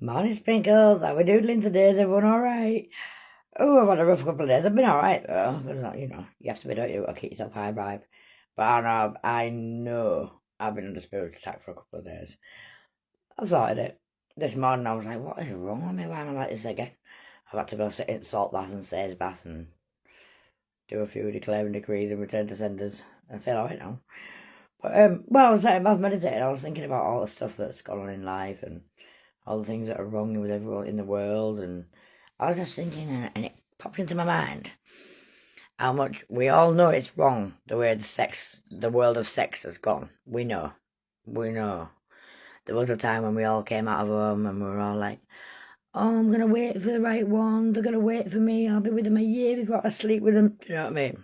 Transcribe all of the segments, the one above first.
Morning, Sprinkles. How we doodling today? Is everyone all right? Oh, I've had a rough couple of days. I've been all right, though. It's not, you have to be, don't you? I'll keep yourself high vibe. But I know I've been under spiritual attack for a couple of days. I sorted it. This morning I was like, what is wrong with me? Why am I like this again? I've had to go sit in salt bath and sage bath and do a few declaring decrees and return to senders. I feel alright now. But, I was sitting bath meditating. I was thinking about all the stuff that's gone on in life and all the things that are wrong with everyone in the world, and I was just thinking, and it popped into my mind how much we all know it's wrong the way the world of sex has gone. We know. There was a time when we all came out of home and we were all like, "Oh, I'm gonna wait for the right one. They're gonna wait for me. I'll be with them a year before I sleep with them." Do you know what I mean?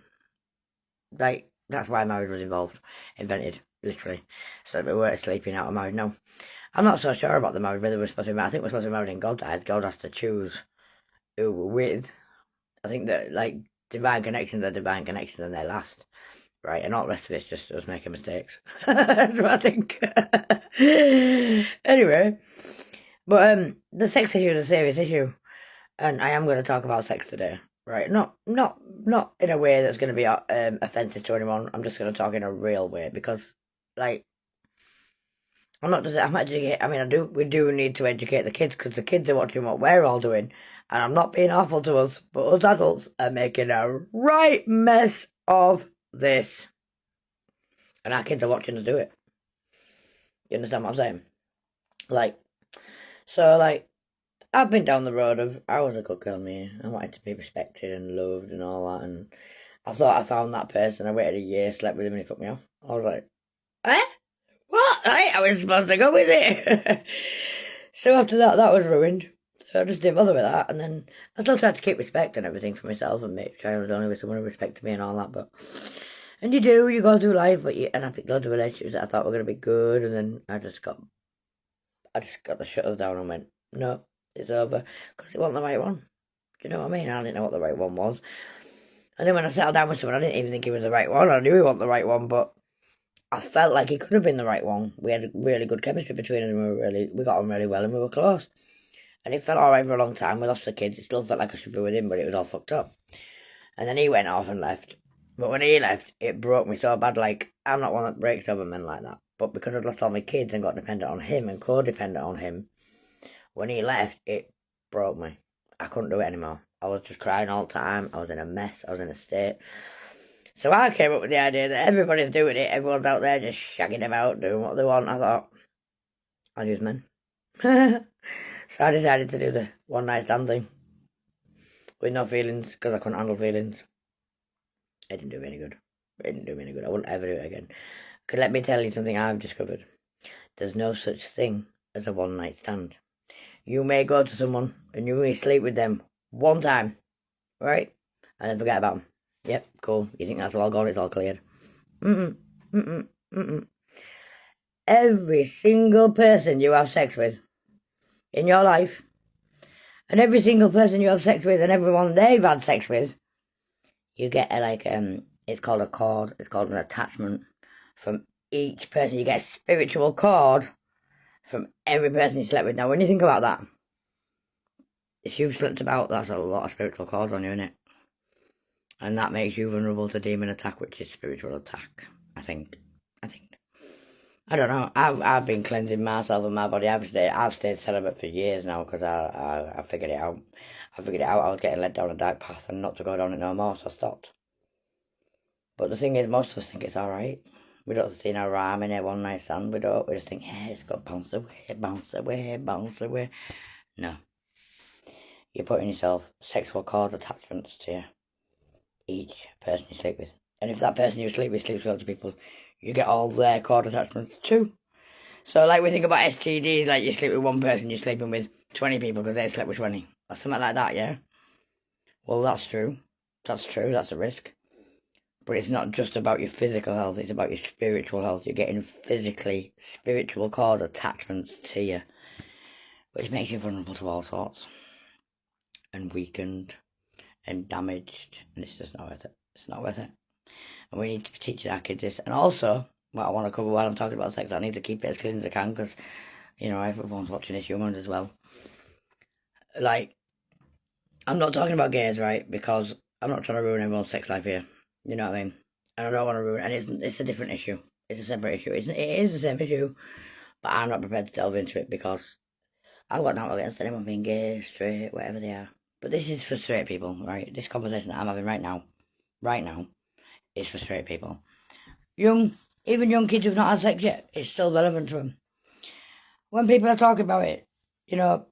Like, that's why marriage was invented, literally, so that we weren't sleeping out of marriage. No. I'm not so sure about the marriage, whether we're supposed to be married. I think we're supposed to be married in God's eyes. God has to choose who we're with. I think that, like, divine connections are divine connections and they last, right? And all the rest of it's just us making mistakes. That's what I think. Anyway, but the sex issue is a serious issue. And I am going to talk about sex today, right? Not in a way that's going to be offensive to anyone. I'm just going to talk in a real way because, like, I'm educating. I mean, we do need to educate the kids because the kids are watching what we're all doing, and I'm not being awful to us, but us adults are making a right mess of this, and our kids are watching us do it. You understand what I'm saying? Like, I've been down the road of I was a good girl, me. I wanted to be respected and loved and all that, and I thought I found that person. I waited a year, slept with him, and he fucked me off. I was like, eh? What? I was supposed to go with it. So after that was ruined. So I just didn't bother with that. And then I still tried to keep respect and everything for myself and make sure I was only with someone who respected me and all that. And you go through life, and I picked loads of relationships that I thought were going to be good. And then I just got the shutters down and went, no, it's over. Because it wasn't the right one. Do you know what I mean? I didn't know what the right one was. And then when I settled down with someone, I didn't even think he was the right one. I knew he wasn't the right one, but I felt like he could have been the right one. We had really good chemistry between us, and we got on really well, and we were close. And it felt alright for a long time. We lost the kids. It still felt like I should be with him, but it was all fucked up. And then he went off and left. But when he left, it broke me so bad. Like, I'm not one that breaks over men like that. But because I'd lost all my kids and got dependent on him and codependent on him, when he left, it broke me. I couldn't do it anymore. I was just crying all the time. I was in a mess. I was in a state. So I came up with the idea that everybody's doing it. Everyone's out there just shagging about, doing what they want. I thought, I'll use men. So I decided to do the one night stand thing. With no feelings, because I couldn't handle feelings. It didn't do me any good. I wouldn't ever do it again. Because let me tell you something I've discovered. There's no such thing as a one night stand. You may go to someone and you may sleep with them one time, right? And then forget about them. Yep, cool. You think that's all gone? It's all cleared. Every single person you have sex with in your life, and every single person you have sex with, and everyone they've had sex with, you get it's called a cord. It's called an attachment from each person. You get a spiritual cord from every person you slept with. Now, when you think about that, if you've slept about, that's a lot of spiritual cords on you, isn't it? And that makes you vulnerable to demon attack, which is spiritual attack, I think. I don't know. I've been cleansing myself and my body. I've stayed celibate for years now because I figured it out. I figured it out. I was getting led down a dark path and not to go down it no more, so I stopped. But the thing is, most of us think it's alright. We don't see no rhyme in a one night stand. We don't. We just think, yeah, it's got bounce away. No. You're putting yourself sexual cord attachments to each person you sleep with. And if that person you sleep with sleeps with other people, you get all their cord attachments too. So, like, we think about STDs, like you sleep with one person, you're sleeping with 20 people because they slept with 20. Or something like that, yeah? Well, that's true. That's a risk. But it's not just about your physical health, it's about your spiritual health. You're getting spiritual cord attachments to you, which makes you vulnerable to all sorts. And weakened and damaged, and it's just not worth it. It's not worth it. And we need to be teaching our kids this. And also, what I want to cover while I'm talking about sex, I need to keep it as clean as I can, because You know, everyone's watching this human as well. Like, I'm not talking about gays, right? Because I'm not trying to ruin everyone's sex life here. You know what I mean? And I don't want to ruin it. And it's a different issue. It's a separate issue. It is the same issue. But I'm not prepared to delve into it because I've got nothing against anyone being gay, straight, whatever they are. But this is for straight people, right? This conversation that I'm having right now, is for straight people. Even young kids who've not had sex yet, it's still relevant to them. When people are talking about it, you know,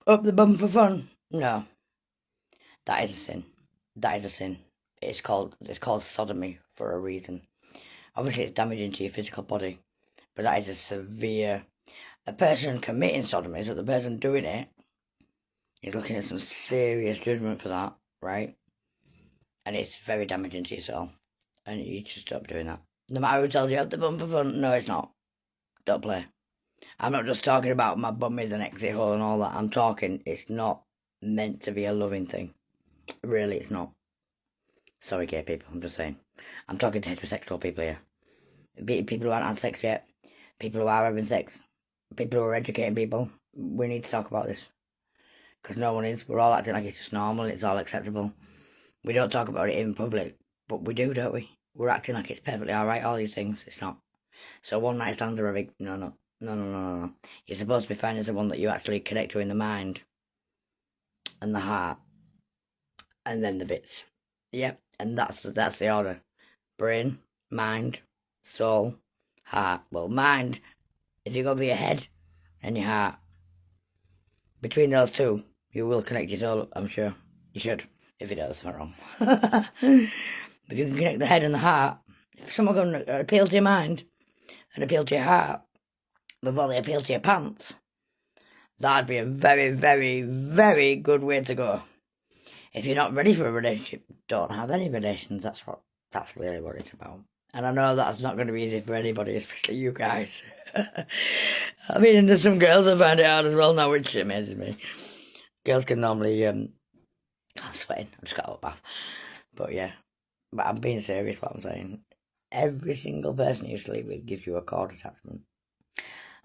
up the bum for fun, no. That is a sin. That is a sin. It's called sodomy for a reason. Obviously, it's damaging to your physical body, but that is a severe. A person committing sodomy, so the person doing it is looking at some serious judgment for that, right? And it's very damaging to your soul, and you just stop doing that. No matter who tells you up the bum for fun, no, it's not. Don't play. I'm not just talking about my bum is an exit hole and all that. I'm talking, it's not meant to be a loving thing. Really, it's not. Sorry, gay people, I'm just saying. I'm talking to heterosexual people here. People who haven't had sex yet. People who are having sex. People who are educating people. We need to talk about this. Because no one is. We're all acting like it's just normal. It's all acceptable. We don't talk about it in public. But we do, don't we? We're acting like it's perfectly alright, all these things. It's not. So one night stands are a big... No. You're supposed to be finding someone that you actually connect to in the mind. And the heart. And then the bits. Yep. And that's the order. Brain, mind, soul, heart. Well, mind is you go over your head and your heart. Between those two, you will connect your soul, I'm sure. You should, if it does, not wrong. But if you can connect the head and the heart, if someone can appeal to your mind and appeal to your heart before they appeal to your pants, that'd be a very, very, very good way to go. If you're not ready for a relationship, don't have any relations. That's really what it's about. And I know that's not going to be easy for anybody, especially you guys. I mean, there's some girls that find it hard as well now, which amazes me. Girls can normally, I'm sweating, I just got out of bath. But yeah, but I'm being serious what I'm saying. Every single person you sleep with gives you a cord attachment.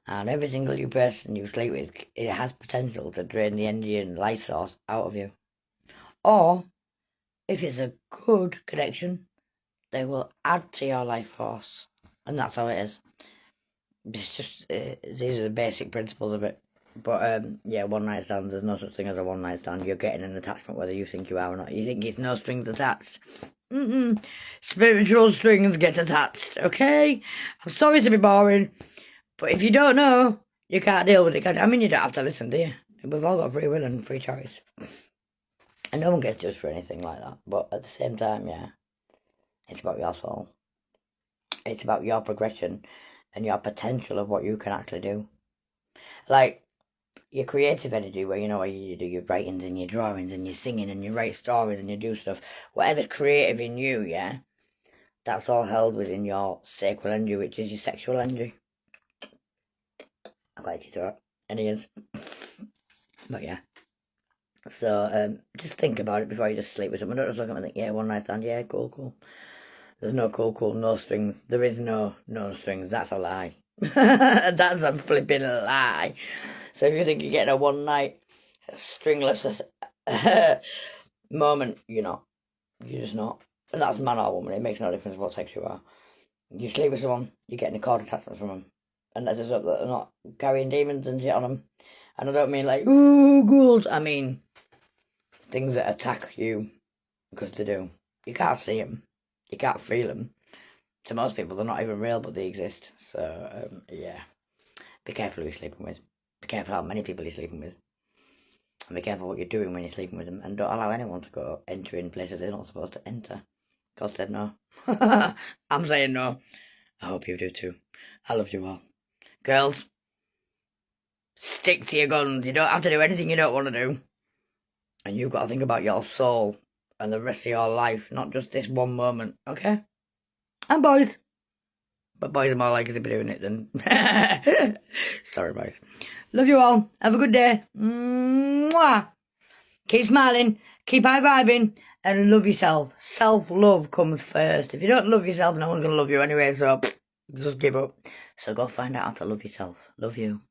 And every single person you sleep with, it has potential to drain the energy and life source out of you. Or, if it's a good connection, they will add to your life force. And that's how it is. It's just, these are the basic principles of it. But, yeah, one night stands, there's no such thing as a one night stand. You're getting an attachment whether you think you are or not. You think it's no strings attached. Spiritual strings get attached, okay? I'm sorry to be boring, but if you don't know, you can't deal with it, can you? I mean, you don't have to listen, do you? We've all got free will and free choice. And no one gets judged for anything like that. But at the same time, yeah, it's about your soul. It's about your progression and your potential of what you can actually do. Like, your creative energy, where you do your writings and your drawings and your singing and you write stories and you do stuff. Whatever's creative in you, yeah, that's all held within your sacral energy, which is your sexual energy. I like you throw it. And it is. But yeah. So, just think about it before you just sleep with someone. Don't just look at them and think, yeah, one night stand, yeah, cool. There's no cool, no strings. There is no strings. That's a lie. That's a flipping lie. So if you think you're getting a one night stringless moment, you're not. You're just not. And that's man or woman. It makes no difference what sex you are. You sleep with someone, you're getting a cord attachment from them. And let's just hope that they're not carrying demons and shit on them. And I don't mean like, ooh, ghouls. I mean things that attack you because they do. You can't see them. You can't feel them. To most people, they're not even real, but they exist. So, yeah. Be careful who you're sleeping with. Be careful how many people you're sleeping with. And be careful what you're doing when you're sleeping with them. And don't allow anyone to go enter in places they're not supposed to enter. God said no. I'm saying no. I hope you do too. I love you all. Girls, stick to your guns. You don't have to do anything you don't want to do. And you've got to think about your soul and the rest of your life, not just this one moment, okay? And boys. But boys are more likely to be doing it than... Sorry, boys. Love you all. Have a good day. Mwah. Keep smiling. Keep high vibing. And love yourself. Self-love comes first. If you don't love yourself, no one's going to love you anyway, so just give up. So go find out how to love yourself. Love you.